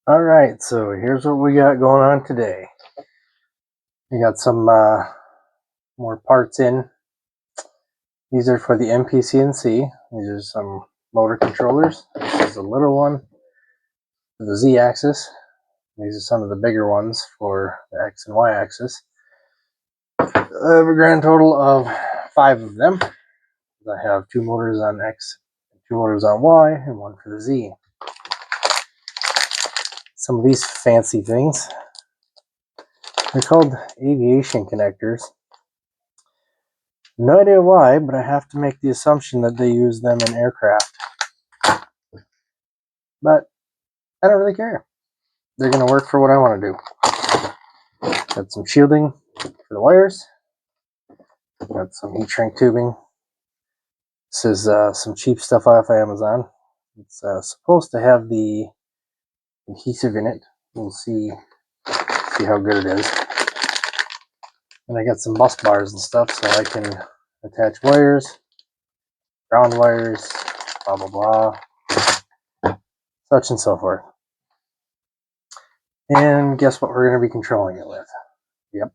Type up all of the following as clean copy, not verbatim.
All right, so here's what we got going on today. We got some more parts in. These are for the MPCNC. These are some motor controllers. This is a little one for the Z-axis. These are some of the bigger ones for the X and Y axis. I have a grand total of 5 of them. I have 2 motors on X, 2 motors on Y, and 1 for the Z. Some of these fancy things, they're called aviation connectors. No idea why, but I have to make the assumption that they use them in aircraft. But I don't really care. They're going to work for what I want to do. Got some shielding for the wires. Got some heat shrink tubing. This is some cheap stuff off Amazon. It's supposed to have the adhesive in it. We'll see how good it is. And I got some bus bars and stuff so I can attach wires, ground wires, blah blah blah, such and so forth. And guess what we're going to be controlling it with? Yep,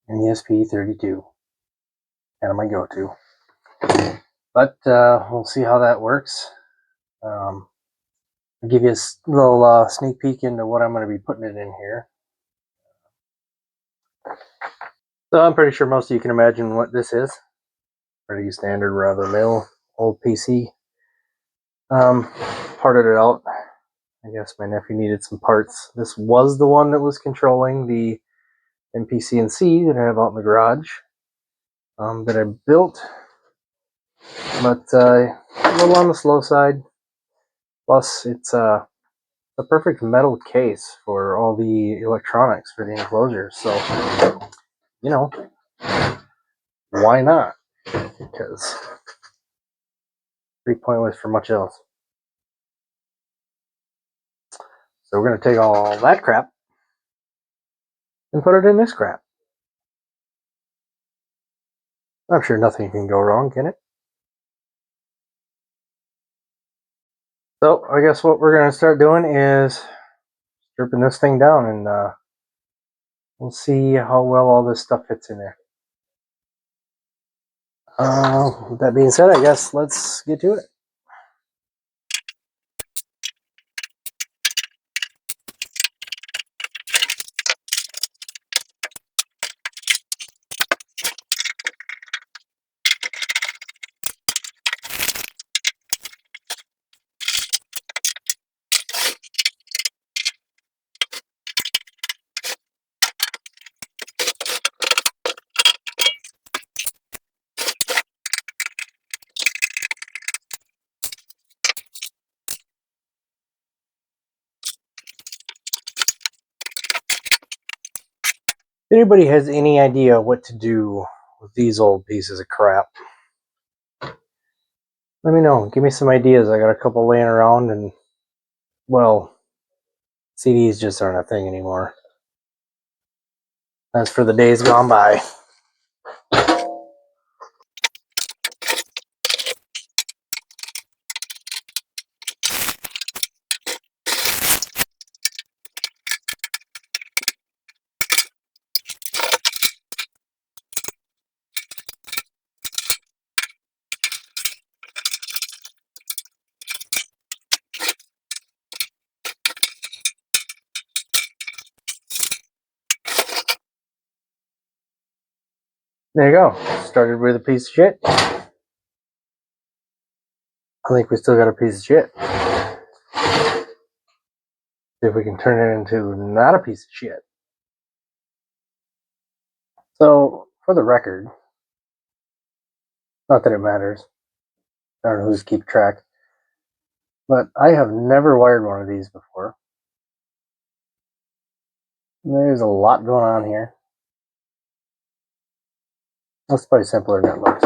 an ESP32. Kind of my go-to. But we'll see how that works. I'll give you a little sneak peek into what I'm going to be putting it in here. So I'm pretty sure most of you can imagine what this is. Pretty standard, rather mill, old PC. Parted it out. I guess my nephew needed some parts. This was the one that was controlling the MPCNC that I have out in the garage that I built, but a little on the slow side. Plus, it's a perfect metal case for all the electronics for the enclosure. So, you know, why not? Because it's pretty pointless for much else. So we're going to take all that crap and put it in this crap. I'm sure nothing can go wrong, can it? So I guess what we're going to start doing is stripping this thing down, and we'll see how well all this stuff fits in there. With that being said, I guess let's get to it. If anybody has any idea what to do with these old pieces of crap, let me know. Give me some ideas. I got a couple laying around, and well, CDs just aren't a thing anymore. That's for the days gone by. There you go. Started with a piece of shit. I think we still got a piece of shit. See if we can turn it into not a piece of shit. So, for the record, not that it matters. I don't know who's keep track. But I have never wired one of these before. There's a lot going on here. That's probably simpler than it looks.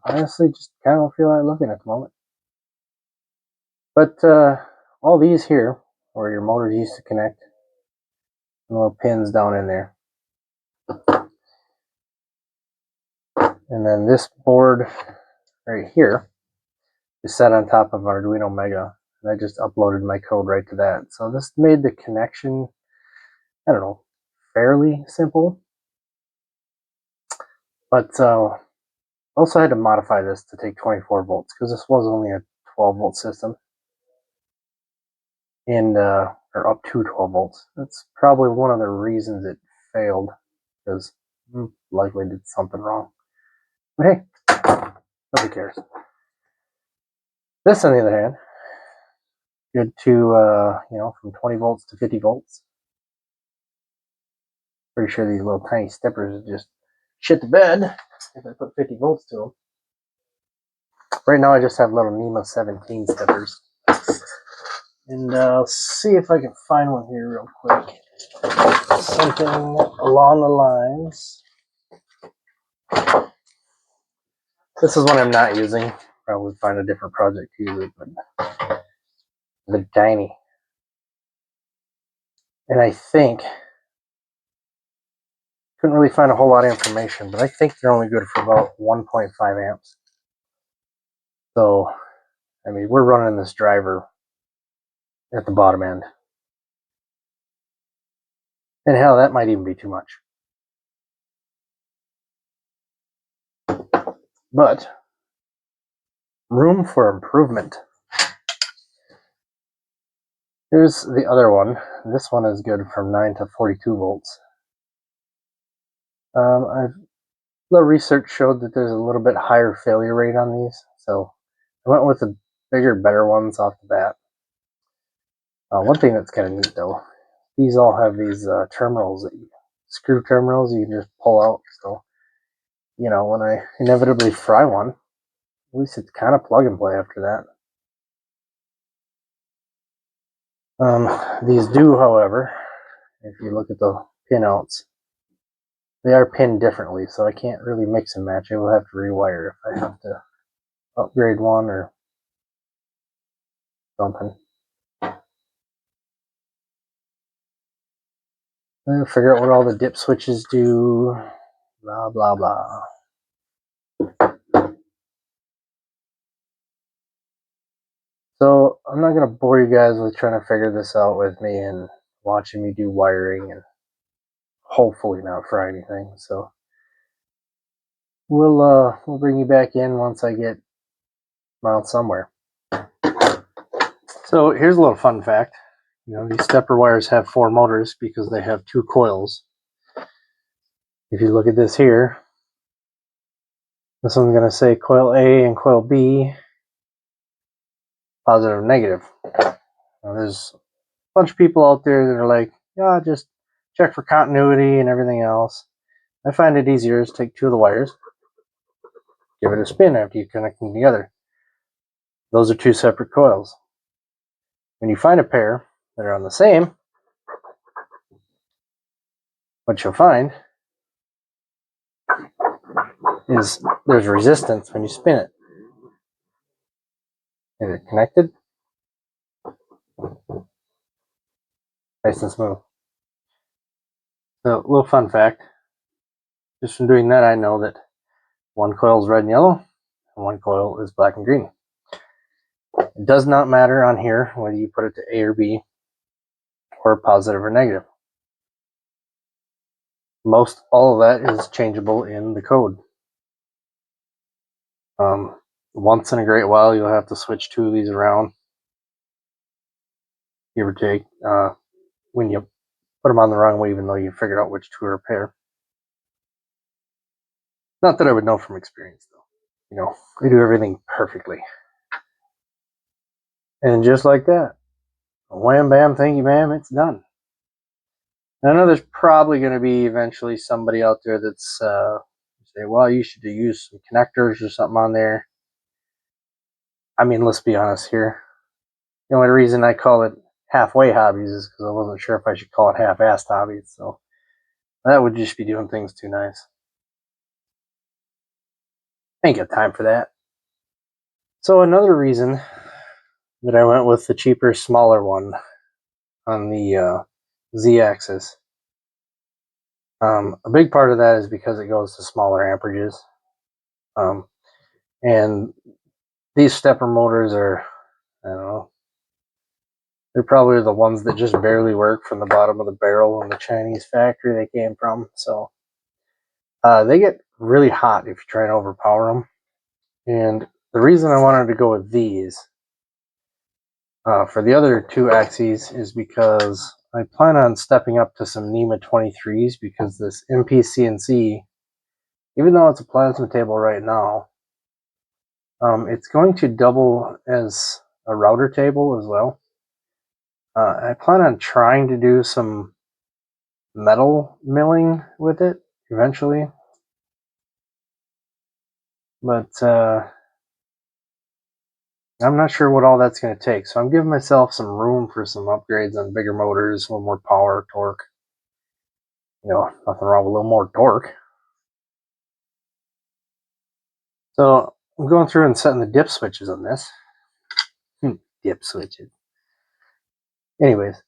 Honestly, just kind of don't feel like looking at the moment. But all these here, where your motors used to connect, little pins down in there. And then this board right here is set on top of an Arduino Mega. and I just uploaded my code right to that. So this made the connection, I don't know, fairly simple. But also had to modify this to take 24 volts because this was only a 12 volt system, and or up to 12 volts. That's probably one of the reasons it failed, because likely did something wrong. But hey, nobody cares. This, on the other hand, good to from 20 volts to 50 volts. Pretty sure these little tiny steppers just shit the bed if I put 50 volts to them. Right now I just have little NEMA 17 steppers. And I'll see if I can find one here real quick. Something along the lines. This is one I'm not using. Probably find a different project to use it, but the tiny. And I think, couldn't really find a whole lot of information, but I think they're only good for about 1.5 amps. So, I mean, we're running this driver at the bottom end. And hell, that might even be too much. But, room for improvement. Here's the other one. This one is good from 9 to 42 volts. The research showed that there's a little bit higher failure rate on these, so I went with the bigger, better ones off the bat. One thing that's kind of neat though, these all have these terminals, screw terminals you can just pull out. So, when I inevitably fry one, at least it's kind of plug and play after that. These do, however, if you look at the pinouts, they are pinned differently, so I can't really mix and match. I will have to rewire if I have to upgrade one or something. I'll figure out what all the dip switches do, blah, blah, blah. So I'm not going to bore you guys with trying to figure this out with me and watching me do wiring and hopefully not fry anything. So we'll bring you back in once I get out somewhere. So here's a little fun fact. These stepper wires have 4 motors because they have 2 coils. If you look at this here, this one's going to say coil A and coil B, positive and negative. Now, there's a bunch of people out there that are like, yeah, just check for continuity and everything else. I find it easier to take 2 of the wires, give it a spin after you connect them together. Those are 2 separate coils. When you find a pair that are on the same, what you'll find is there's resistance when you spin it. Is it connected? Nice and smooth. So, a little fun fact. Just from doing that, I know that one coil is red and yellow, and one coil is black and green. It does not matter on here whether you put it to A or B, or positive or negative. All of that is changeable in the code. Once in a great while, you'll have to switch 2 of these around, give or take, when you put them on the wrong way, even though you figured out which 2 are a pair. Not that I would know from experience, though. We do everything perfectly. And just like that, wham, bam, thank you, ma'am, it's done. I know there's probably going to be eventually somebody out there that's say, well, you should use some connectors or something on there. I mean, let's be honest here. The only reason I call it halfway hobbies is because I wasn't sure if I should call it half-assed hobbies. So that would just be doing things too nice. Ain't got time for that. So another reason that I went with the cheaper, smaller one on the Z-axis. A big part of that is because it goes to smaller amperages. And these stepper motors are, I don't know, They're probably the ones that just barely work from the bottom of the barrel in the Chinese factory they came from. So they get really hot if you try and overpower them. And the reason I wanted to go with these for the other 2 axes is because I plan on stepping up to some NEMA 23s because this MPCNC, even though it's a plasma table right now, it's going to double as a router table as well. I plan on trying to do some metal milling with it eventually, but I'm not sure what all that's going to take. So I'm giving myself some room for some upgrades on bigger motors, a little more power, torque. You know, nothing wrong with a little more torque. So I'm going through and setting the dip switches on this. Dip switches. Anyways,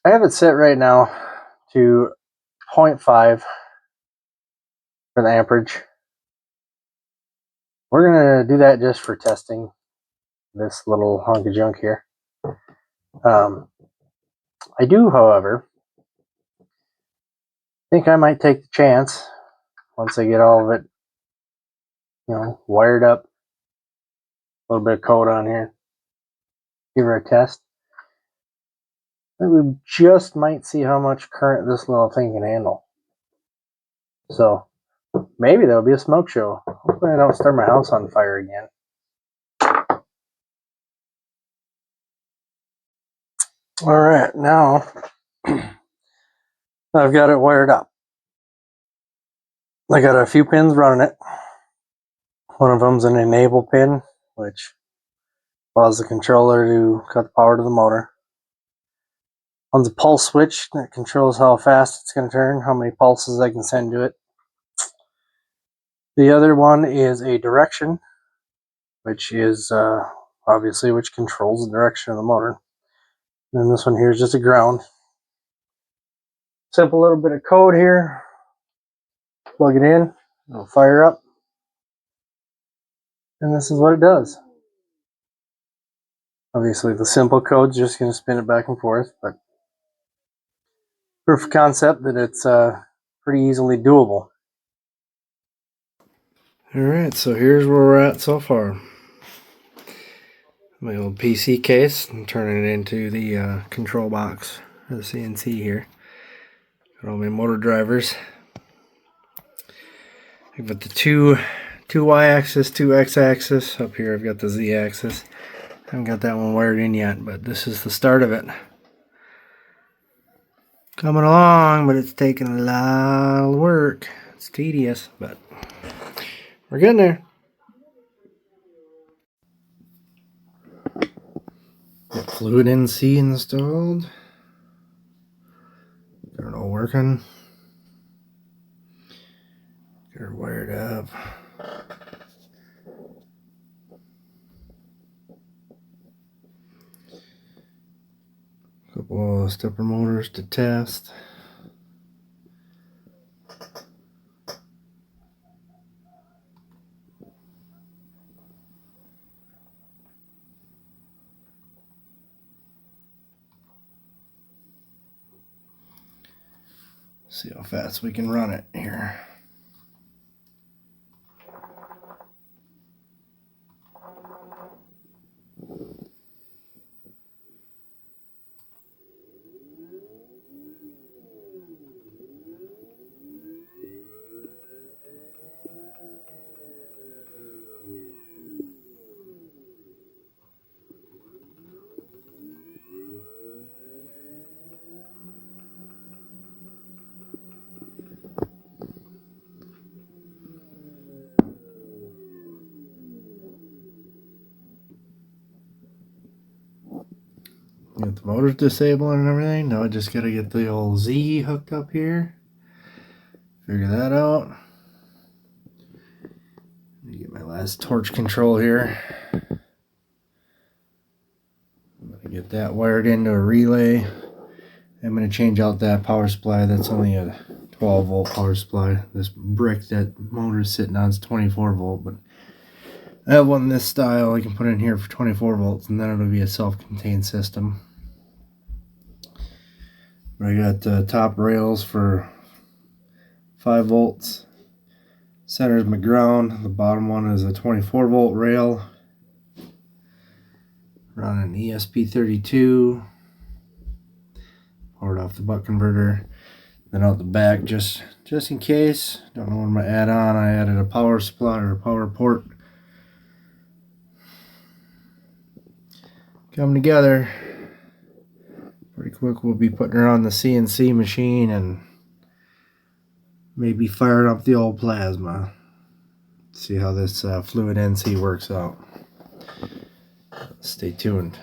I have it set right now to 0.5 for the amperage. We're going to do that just for testing this little hunk of junk here. I do, however, think I might take the chance once I get all of it, you know, wired up. A little bit of code on here. Give her a test. I think we just might see how much current this little thing can handle. So maybe there'll be a smoke show. Hopefully I don't start my house on fire again. All right, now I've got it wired up. I got a few pins running it. One of them's an enable pin, which allows the controller to cut the power to the motor. One's a pulse switch that controls how fast it's going to turn, how many pulses I can send to it. The other one is a direction, which is obviously which controls the direction of the motor. And this one here is just a ground. Simple little bit of code here. Plug it in, it'll fire up. And this is what it does. Obviously the simple code's just going to spin it back and forth, but proof of concept that it's pretty easily doable. Alright, so here's where we're at so far. My old PC case, I'm turning it into the control box for the CNC here. Got all my motor drivers. I've got the two Y-axis, 2 X-axis. Up here I've got the Z-axis. I haven't got that one wired in yet, but this is the start of it. Coming along, but it's taking a lot of work. It's tedious, but we're getting there. Got Fluid NC installed. Got it all working. Got her wired up. Couple of stepper motors to test. See how fast we can run it here. Got the motors disabling and everything. Now I just gotta get the old Z hooked up here. Figure that out. Get my last torch control here. I'm gonna get that wired into a relay. I'm gonna change out that power supply. That's only a 12 volt power supply. This brick that motor is sitting on is 24 volt, but I have one in this style I can put in here for 24 volts, and then it'll be a self-contained system. I got top rails for 5 volts. Center's my ground. The bottom one is a 24 volt rail. Run an ESP32. Powered off the buck converter. Then out the back, just in case, don't know what I'm gonna add on, I added a power supply or a power port. Coming together pretty quick. We'll be putting her on the CNC machine and maybe firing up the old plasma. See how this fluid NC works out. Stay tuned.